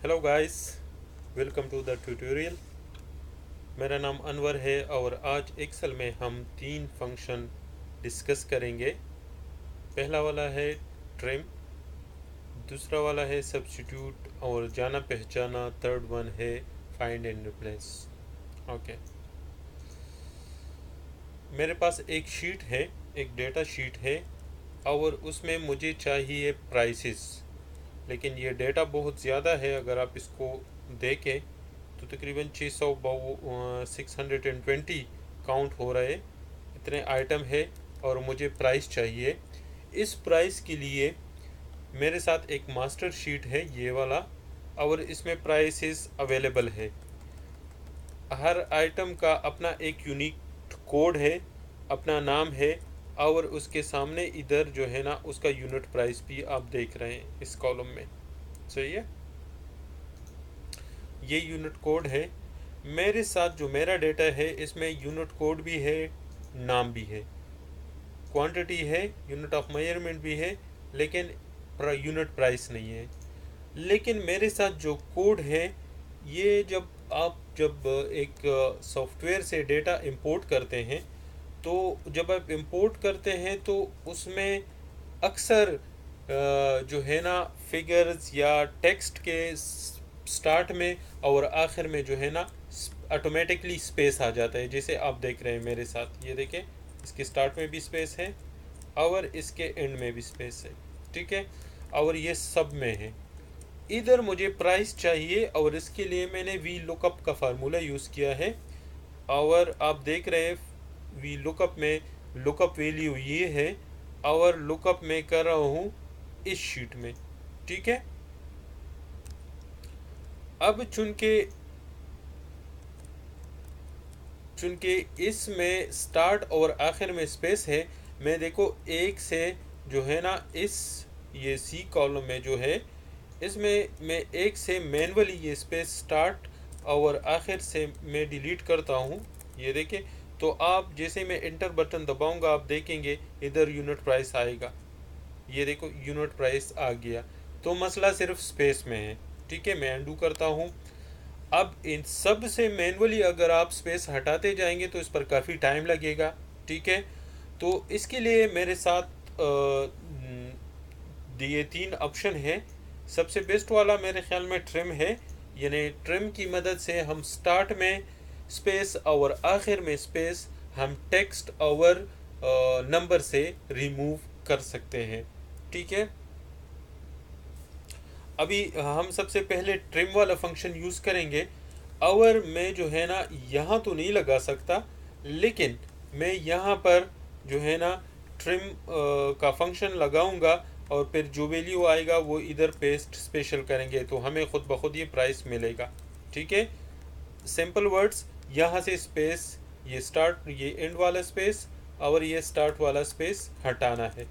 Hello guys, welcome to the tutorial. मेरा नाम अनवर है और आज एक्सेल में हम तीन फंक्शन डिस्कस करेंगे। पहला वाला है ट्रिम, दूसरा वाला है सब्स्टिट्यूट और जाना पहचाना, थर्ड वन है फाइंड एंड रिप्लेस। ओके, मेरे पास एक शीट है, एक डेटा शीट है और उसमें मुझे चाहिए प्राइसेस। लेकिन ये डेटा बहुत ज़्यादा है, अगर आप इसको देखें तो तकरीबन 620 काउंट हो रहे, इतने आइटम है और मुझे प्राइस चाहिए। इस प्राइस के लिए मेरे साथ एक मास्टर शीट है ये वाला, और इसमें प्राइसेस अवेलेबल है। हर आइटम का अपना एक यूनिक कोड है, अपना नाम है, और उसके सामने इधर जो है ना उसका यूनिट प्राइस भी आप देख रहे हैं इस कॉलम में। सही है, ये यूनिट कोड है। मेरे साथ जो मेरा डेटा है इसमें यूनिट कोड भी है, नाम भी है, क्वांटिटी है, यूनिट ऑफ मेजरमेंट भी है, लेकिन यूनिट प्राइस नहीं है। लेकिन मेरे साथ जो कोड है, ये जब एक सॉफ्टवेयर से डेटा इंपोर्ट करते हैं, तो जब आप इंपोर्ट करते हैं तो उसमें अक्सर जो है ना फिगर्स या टेक्स्ट के स्टार्ट में और आखिर में जो है ना ऑटोमेटिकली स्पेस आ जाता है, जैसे आप देख रहे हैं मेरे साथ। ये देखें, इसके स्टार्ट में भी स्पेस है और इसके एंड में भी स्पेस है, ठीक है, और ये सब में है। इधर मुझे प्राइस चाहिए और इसके लिए मैंने वी लुकअप का फार्मूला यूज़ किया है। और आप देख रहे हैं वी लुकअप में लुकअप वैल्यू ये है, और लुकअप मैं कर रहा हूँ इस शीट में, ठीक है। अब चूंकि इसमें स्टार्ट और आखिर में स्पेस है, मैं देखो एक से जो है ना इस ये सी कॉलम में जो है, इसमें मैं एक से मैनुअली ये स्पेस स्टार्ट और आखिर से मैं डिलीट करता हूँ। ये देखें, तो आप जैसे मैं इंटर बटन दबाऊंगा आप देखेंगे इधर यूनिट प्राइस आएगा। ये देखो यूनिट प्राइस आ गया। तो मसला सिर्फ स्पेस में है, ठीक है। मैं अंडू करता हूँ। अब इन सब से मैनुअली अगर आप स्पेस हटाते जाएंगे तो इस पर काफ़ी टाइम लगेगा, ठीक है। तो इसके लिए मेरे साथ दिए तीन ऑप्शन है। सबसे बेस्ट वाला मेरे ख्याल में ट्रिम है, यानी ट्रिम की मदद से हम स्टार्ट में स्पेस और आखिर में स्पेस हम टेक्स्ट और नंबर से रिमूव कर सकते हैं, ठीक है। अभी हम सबसे पहले ट्रिम वाला फंक्शन यूज़ करेंगे। और मैं जो है ना यहाँ तो नहीं लगा सकता, लेकिन मैं यहाँ पर जो है ना ट्रिम का फंक्शन लगाऊंगा और फिर जो वैल्यू आएगा वो इधर पेस्ट स्पेशल करेंगे तो हमें खुद ब खुद ये प्राइस मिलेगा, ठीक है। सिंपल वर्ड्स, यहाँ से स्पेस, ये स्टार्ट ये एंड वाला स्पेस और ये स्टार्ट वाला स्पेस हटाना है।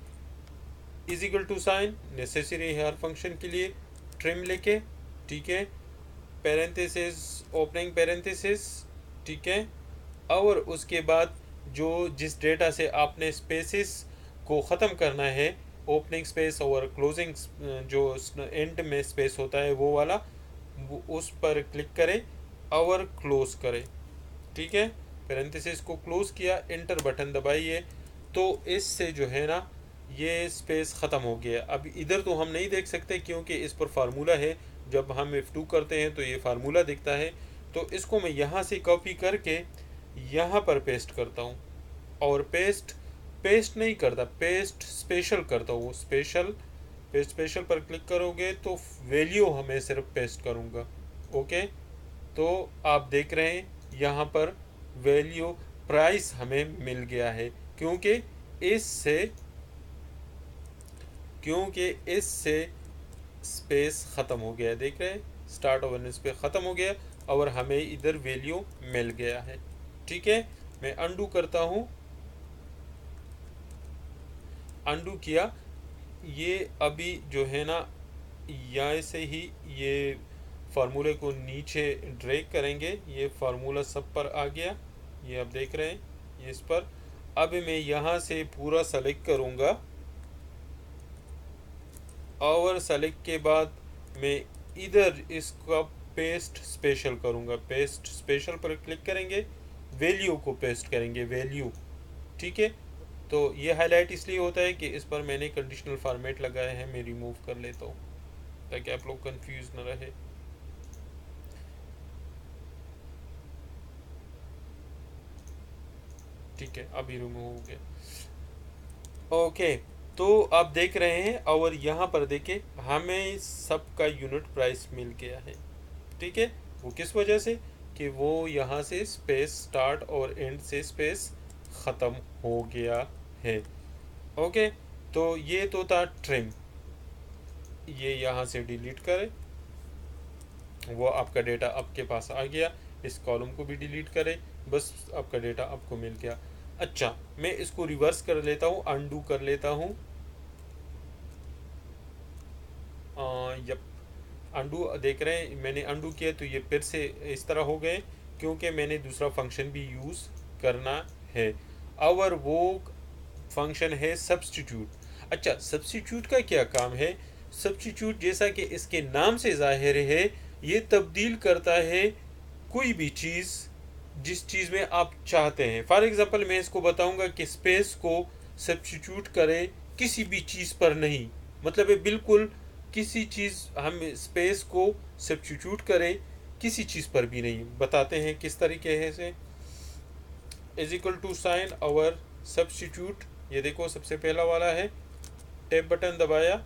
Is equal to sign necessary है हर फंक्शन के लिए, ट्रिम लेके, ठीक है, पैरेंथेसिस, ओपनिंग पैरेंथेसिस, ठीक है। और उसके बाद जो जिस डेटा से आपने स्पेसिस को ख़त्म करना है, ओपनिंग स्पेस और क्लोजिंग जो एंड में स्पेस होता है वो वाला, उस पर क्लिक करें और क्लोज करें, ठीक है। पैरेंथेसिस को क्लोज किया, इंटर बटन दबाइए, तो इससे जो है ना ये स्पेस ख़त्म हो गया। अब इधर तो हम नहीं देख सकते क्योंकि इस पर फार्मूला है। जब हम F2 करते हैं तो ये फार्मूला दिखता है। तो इसको मैं यहाँ से कॉपी करके यहाँ पर पेस्ट करता हूँ, और पेस्ट नहीं करता, पेस्ट स्पेशल करता हूँ। पेस्ट स्पेशल पर क्लिक करोगे तो वैल्यू हमें सिर्फ पेस्ट करूँगा, ओके। तो आप देख रहे हैं यहाँ पर वैल्यू प्राइस हमें मिल गया है, इससे क्योंकि इससे स्पेस ख़त्म हो गया। देख रहे हैं स्टार्ट ओवर स्पेस ख़त्म हो गया और हमें इधर वैल्यू मिल गया है, ठीक है। मैं अंडू करता हूँ, अंडू किया। ये अभी जो है ना यहाँ से ही ये फार्मूले को नीचे ड्रैग करेंगे, ये फार्मूला सब पर आ गया, ये आप देख रहे हैं ये इस पर। अब मैं यहाँ से पूरा सेलेक्ट करूँगा और सेलेक्ट के बाद मैं इधर इसका पेस्ट स्पेशल करूँगा, पेस्ट स्पेशल पर क्लिक करेंगे, वैल्यू को पेस्ट करेंगे, वैल्यू, ठीक है। तो ये हाईलाइट इसलिए होता है कि इस पर मैंने कंडीशनल फॉर्मेट लगाए हैं, मैं रिमूव कर लेता हूँ ताकि आप लोग कंफ्यूज न रहे। ठीक है, अभी रिमूव हो गया। ओके, तो आप देख रहे हैं और यहाँ पर देखिए हमें सबका यूनिट प्राइस मिल गया है। ठीक है, वो किस वजह से कि वो यहाँ से स्पेस स्टार्ट और एंड से स्पेस ख़त्म हो गया है। ओके, तो ये तो था ट्रिम, ये यहाँ से डिलीट करें, वो आपका डेटा आपके पास आ गया। इस कॉलम को भी डिलीट करें, बस आपका डेटा आपको मिल गया। अच्छा, मैं इसको रिवर्स कर लेता हूँ, अनडू कर लेता हूँ। यप, अनडू देख रहे हैं, मैंने अनडू किया तो ये फिर से इस तरह हो गए क्योंकि मैंने दूसरा फंक्शन भी यूज़ करना है। और वो फंक्शन है सब्स्टिट्यूट। अच्छा, सब्स्टिट्यूट का क्या काम है? सब्स्टिट्यूट जैसा कि इसके नाम से जाहिर है, ये तब्दील करता है कोई भी चीज़ जिस चीज़ में आप चाहते हैं। फॉर एग्जांपल मैं इसको बताऊंगा कि स्पेस को सब्स्टिट्यूट करे किसी भी चीज़ पर नहीं, मतलब है बिल्कुल किसी चीज़, हम स्पेस को सब्स्टिट्यूट करें किसी चीज़ पर भी नहीं। बताते हैं किस तरीके से। इज इक्वल टू साइन और सब्स्टिट्यूट, ये देखो सबसे पहला वाला है, टैब बटन दबाया,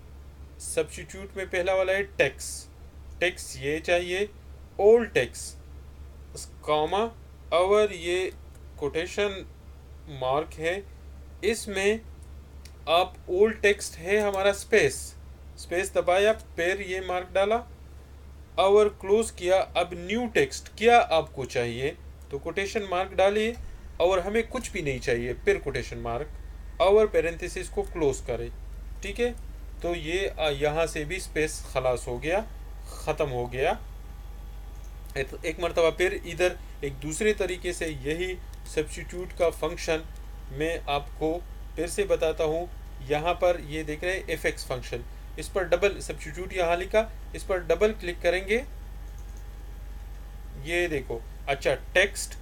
सब्स्टिट्यूट में पहला वाला है टेक्स, टेक्स ये चाहिए, ओल्ड टेक्स कॉमा और ये कोटेशन मार्क है, इसमें आप ओल्ड टेक्स्ट है हमारा स्पेस, स्पेस दबाया, फिर ये मार्क डाला और क्लोज किया। अब न्यू टेक्स्ट क्या आपको चाहिए तो कोटेशन मार्क डालिए, और हमें कुछ भी नहीं चाहिए फिर कोटेशन मार्क और पैरेंथेसिस को क्लोज करें। ठीक है, तो ये यहाँ से भी स्पेस खलास हो गया, ख़त्म हो गया। एक मरतबा फिर इधर एक दूसरे तरीके से यही सब्स्टिट्यूट का फंक्शन मैं आपको फिर से बताता हूँ। यहाँ पर ये देख रहे हैं एफ एक्स फंक्शन, इस पर डबल सब्स्टिट्यूट यहाँ लिखा, इस पर डबल क्लिक करेंगे, ये देखो। अच्छा, टेक्स्ट,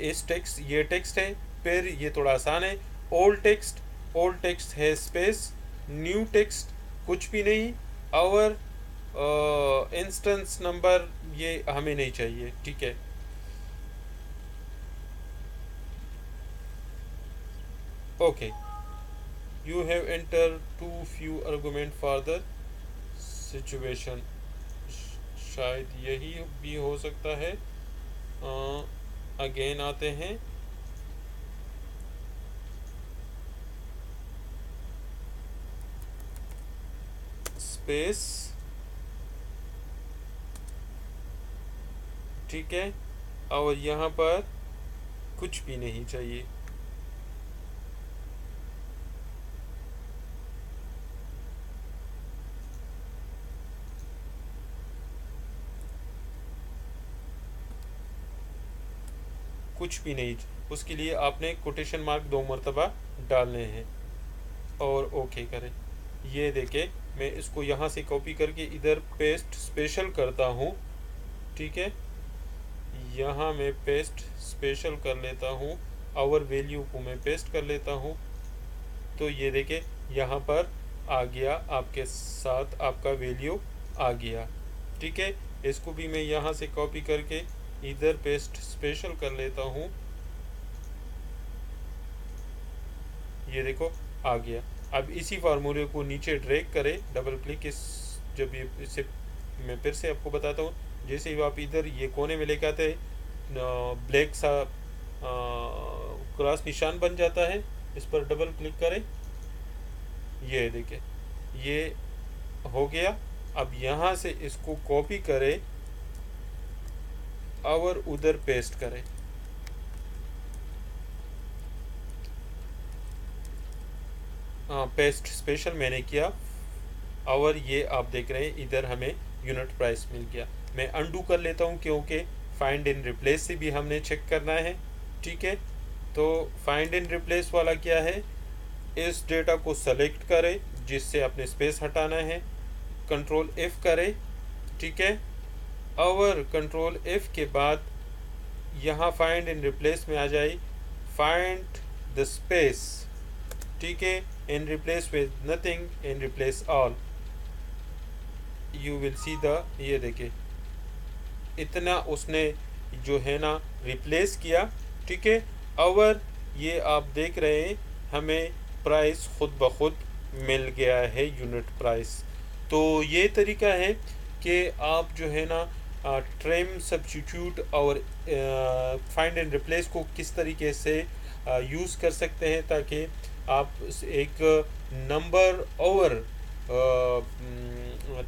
इस टेक्स्ट, ये टेक्स्ट है, फिर ये थोड़ा आसान है, ओल्ड टेक्स्ट, ओल्ड टेक्स्ट है स्पेस, न्यू टेक्स्ट कुछ भी नहीं, और इंस्टेंस नंबर ये हमें नहीं चाहिए। ठीक है, okay, you have enter too few argument for the situation, शायद यही भी हो सकता है। अगेन आते हैं, स्पेस, ठीक है, और यहाँ पर कुछ भी नहीं चाहिए। कुछ भी नहीं, उसके लिए आपने कोटेशन मार्क 2 मरतबा डालने हैं और ओके करें। ये देखें, मैं इसको यहाँ से कॉपी करके इधर पेस्ट स्पेशल करता हूँ। ठीक है, यहाँ मैं पेस्ट स्पेशल कर लेता हूँ और वैल्यू को मैं पेस्ट कर लेता हूँ। तो ये देखें यहाँ पर आ गया, आपके साथ आपका वैल्यू आ गया। ठीक है, इसको भी मैं यहाँ से कॉपी करके इधर पेस्ट स्पेशल कर लेता हूँ, ये देखो आ गया। अब इसी फार्मूले को नीचे ड्रैग करें, डबल क्लिक, इस जब ये इसे मैं फिर से आपको बताता हूँ, जैसे ही आप इधर ये कोने में लेके आते हैं ब्लैक सा क्रॉस निशान बन जाता है, इस पर डबल क्लिक करें, ये देखें ये हो गया। अब यहाँ से इसको कॉपी करें और उधर पेस्ट करें। पेस्ट स्पेशल मैंने किया और ये आप देख रहे हैं इधर हमें यूनिट प्राइस मिल गया। मैं अनडू कर लेता हूँ क्योंकि फाइंड इन रिप्लेस से भी हमने चेक करना है। ठीक है, तो फाइंड इन रिप्लेस वाला क्या है, इस डेटा को सेलेक्ट करें जिससे आपने स्पेस हटाना है, कंट्रोल F करें ठीक है। और कंट्रोल F के बाद यहाँ फाइंड इन रिप्लेस में आ जाए, फाइंड द स्पेस, ठीक है, in replace with nothing, in replace all, you will see the, ये देखिए इतना उसने जो है ना रिप्लेस किया, ठीक है। और ये आप देख रहे हैं हमें प्राइस खुद ब खुद मिल गया है, यूनिट प्राइस। तो ये तरीका है कि आप जो है ना ट्रिम, सब्स्टिट्यूट और फाइंड एंड रिप्लेस को किस तरीके से यूज़ कर सकते हैं ताकि आप एक नंबर और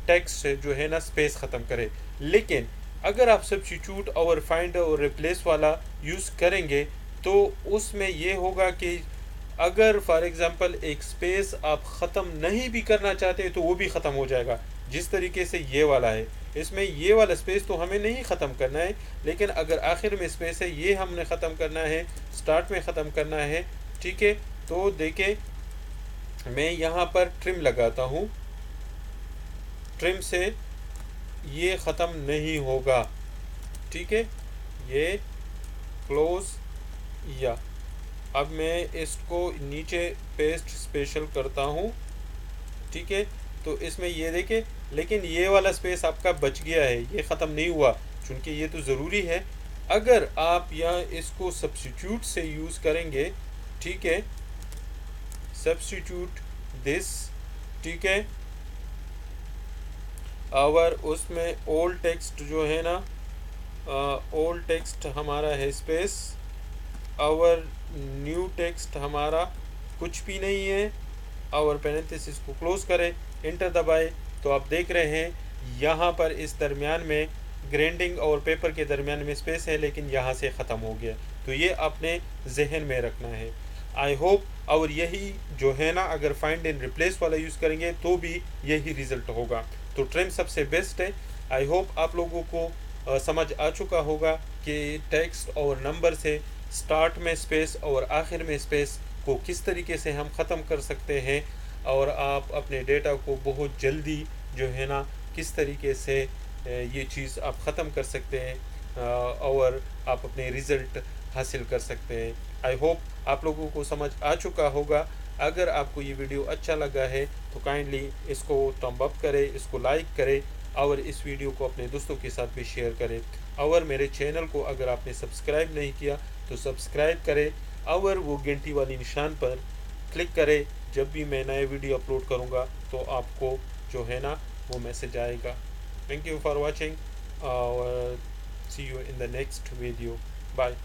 टेक्स्ट जो है ना स्पेस ख़त्म करें। लेकिन अगर आप सब्स्टिट्यूट और फाइंड और रिप्लेस वाला यूज़ करेंगे तो उसमें ये होगा कि अगर फॉर एग्ज़ाम्पल एक स्पेस आप ख़त्म नहीं भी करना चाहते तो वो भी ख़त्म हो जाएगा, जिस तरीके से ये वाला है। इसमें ये वाला स्पेस तो हमें नहीं ख़त्म करना है, लेकिन अगर आखिर में स्पेस है ये हमने ख़त्म करना है, स्टार्ट में ख़त्म करना है, ठीक है। तो देखें मैं यहाँ पर ट्रिम लगाता हूँ, ट्रिम से ये ख़त्म नहीं होगा, ठीक है। ये क्लोज, या अब मैं इसको नीचे पेस्ट स्पेशल करता हूँ, ठीक है। तो इसमें ये देखें, लेकिन ये वाला स्पेस आपका बच गया है, ये ख़त्म नहीं हुआ, चूँकि ये तो ज़रूरी है। अगर आप यहाँ इसको सब्स्टिट्यूट से यूज़ करेंगे, ठीक है, सब्स्टिट्यूट दिस, ठीक है, और उसमें ओल्ड टेक्स्ट जो है ना, ओल्ड टेक्स्ट हमारा है स्पेस, और न्यू टेक्स्ट हमारा कुछ भी नहीं है, और पैरेंथेसिस को क्लोज करें, इंटर दबाए, तो आप देख रहे हैं यहाँ पर इस दरमियान में ग्राइंडिंग और पेपर के दरमियान में स्पेस है, लेकिन यहाँ से ख़त्म हो गया। तो ये आपने जहन में रखना है। आई होप, और यही जो है ना अगर फाइंड एंड रिप्लेस वाला यूज़ करेंगे तो भी यही रिज़ल्ट होगा। तो ट्रिम सबसे बेस्ट है। आई होप आप लोगों को समझ आ चुका होगा कि टेक्स्ट और नंबर से स्टार्ट में स्पेस और आखिर में स्पेस को किस तरीके से हम ख़त्म कर सकते हैं, और आप अपने डेटा को बहुत जल्दी जो है ना किस तरीके से ये चीज़ आप ख़त्म कर सकते हैं और आप अपने रिज़ल्ट हासिल कर सकते हैं। आई होप आप लोगों को समझ आ चुका होगा। अगर आपको ये वीडियो अच्छा लगा है तो काइंडली इसको थंब अप करें, इसको लाइक करें, और इस वीडियो को अपने दोस्तों के साथ भी शेयर करें। और मेरे चैनल को अगर आपने सब्सक्राइब नहीं किया तो सब्सक्राइब करें, और वो घंटी वाली निशान पर क्लिक करें। जब भी मैं नए वीडियो अपलोड करूँगा तो आपको जो है ना वो मैसेज आएगा। थैंक यू फॉर वॉचिंग, और see you in the next video. Bye.